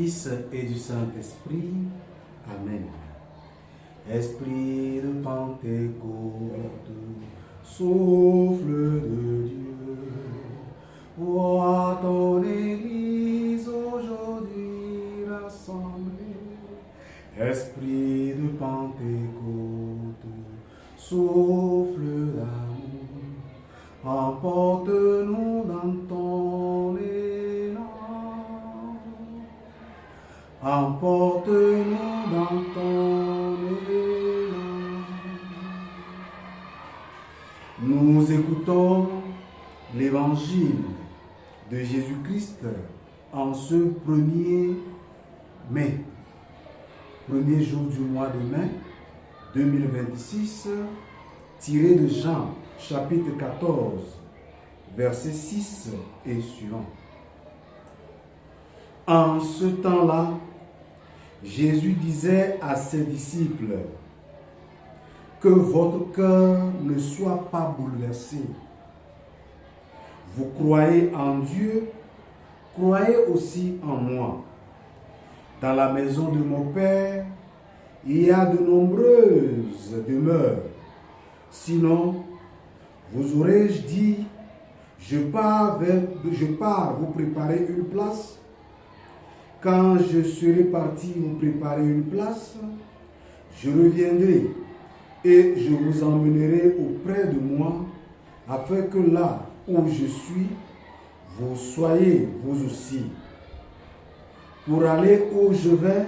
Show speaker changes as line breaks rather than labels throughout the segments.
Fils et du Saint-Esprit. Amen. Esprit de Pentecôte, souffle de Dieu, vois ton Église aujourd'hui rassemblée. Esprit de Pentecôte, souffle d'amour, emporte-nous dans ton élan. Emporte-nous dans ton élan. Nous écoutons l'évangile de Jésus-Christ en ce 1er mai, premier jour du mois de mai 2026, tiré de Jean chapitre 14, verset 6 et suivant. En ce temps-là, Jésus disait à ses disciples, que votre cœur ne soit pas bouleversé. Vous croyez en Dieu, croyez aussi en moi. Dans la maison de mon Père, il y a de nombreuses demeures. Sinon, vous aurais-je dit, je pars vous préparer une place. Quand je serai parti vous préparer une place, je reviendrai et je vous emmènerai auprès de moi, afin que là où je suis, vous soyez vous aussi. Pour aller où je vais,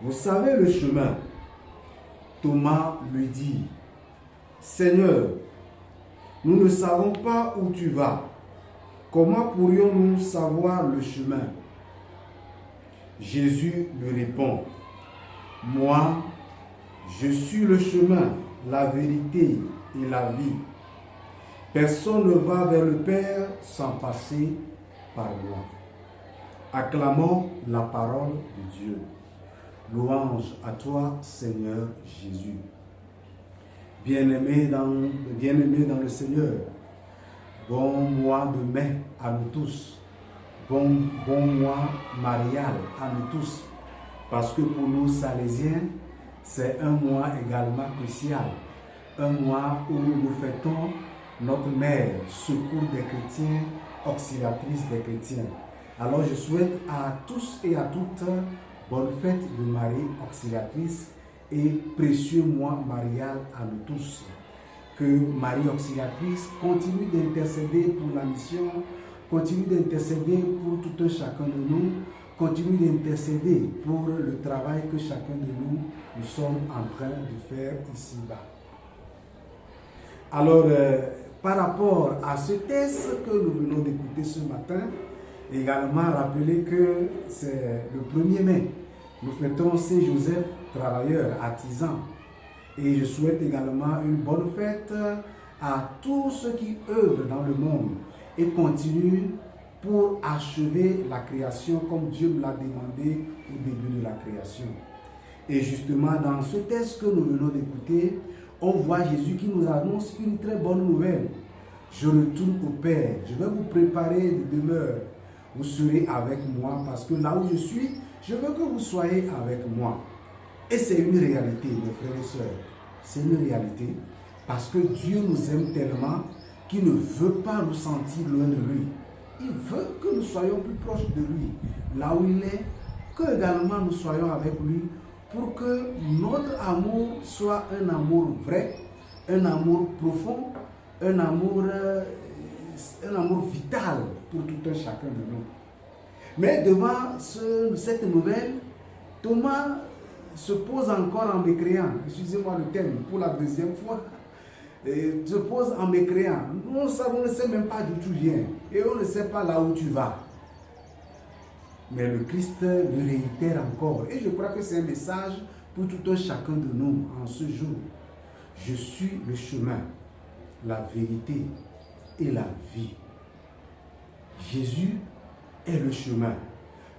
vous savez le chemin. Thomas lui dit, Seigneur, nous ne savons pas où tu vas. Comment pourrions-nous savoir le chemin? Jésus lui répond, moi, je suis le chemin, la vérité et la vie. Personne ne va vers le Père sans passer par moi. Acclamons la parole de Dieu. Louange à toi, Seigneur Jésus. Bien-aimés dans le Seigneur, bon mois de mai à nous tous. Bon mois marial à nous tous, parce que pour nous Salésiens, c'est un mois également crucial, un mois où nous fêtons notre mère, secours des chrétiens, auxiliatrice des chrétiens. Alors je souhaite à tous et à toutes bonne fête de Marie auxiliatrice et précieux mois marial à nous tous. Que Marie auxiliatrice continue d'intercéder pour la mission, continue d'intercéder pour tout un chacun de nous, continue d'intercéder pour le travail que chacun de nous sommes en train de faire ici-bas. Alors, par rapport à ce texte que nous venons d'écouter ce matin, également rappeler que c'est le 1er mai. Nous fêtons Saint Joseph, travailleur, artisan. Et je souhaite également une bonne fête à tous ceux qui œuvrent dans le monde et continue pour achever la création comme Dieu nous l'a demandé au début de la création. Et justement, dans ce texte que nous venons d'écouter, on voit Jésus qui nous annonce une très bonne nouvelle. Je retourne au Père, je vais vous préparer des demeures. Vous serez avec moi parce que là où je suis, je veux que vous soyez avec moi. Et c'est une réalité, mes frères et sœurs. C'est une réalité parce que Dieu nous aime tellement qui ne veut pas nous sentir loin de lui. Il veut que nous soyons plus proches de lui, là où il est, que également nous soyons avec lui, pour que notre amour soit un amour vrai, un amour profond, un amour vital pour tout un chacun de nous. Mais devant cette nouvelle, Thomas se pose encore en mécréant, excusez-moi le terme, pour la deuxième fois, se pose en mécréant. Nous ne sait même pas d'où tu viens et on ne sait pas là où tu vas. Mais le Christ le réitère encore. Et je crois que c'est un message pour tout un chacun de nous en ce jour. Je suis le chemin, la vérité et la vie. Jésus est le chemin.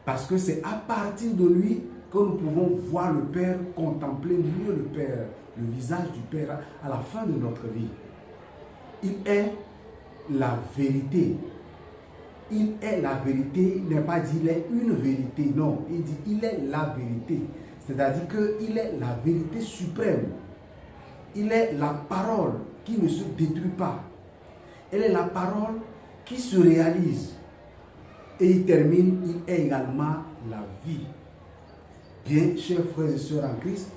Parce que c'est à partir de lui que nous pouvons voir le Père, contempler mieux le Père, le visage du Père à la fin de notre vie. Il est la vérité il est la vérité, il n'est pas dit il est une vérité, non, il dit il est la vérité. C'est-à-dire qu'il est la vérité suprême. Il est la parole qui ne se détruit pas. Elle est la parole qui se réalise. Et il termine, il est également la vie. Bien, chers frères et sœurs en Christ,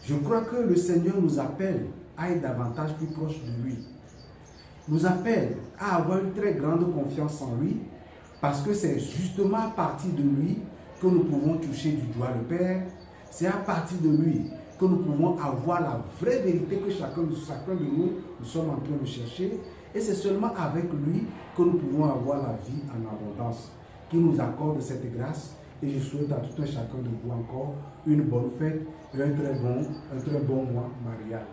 je crois que le Seigneur nous appelle à être davantage plus proche de lui. Nous appelle à avoir une très grande confiance en lui, parce que c'est justement à partir de lui que nous pouvons toucher du doigt le Père. C'est à partir de lui que nous pouvons avoir la vraie vérité que chacun de nous sommes en train de chercher. Et c'est seulement avec lui que nous pouvons avoir la vie en abondance. Qui nous accorde cette grâce. Et je souhaite à tout un chacun de vous encore une bonne fête et un très bon mois marial.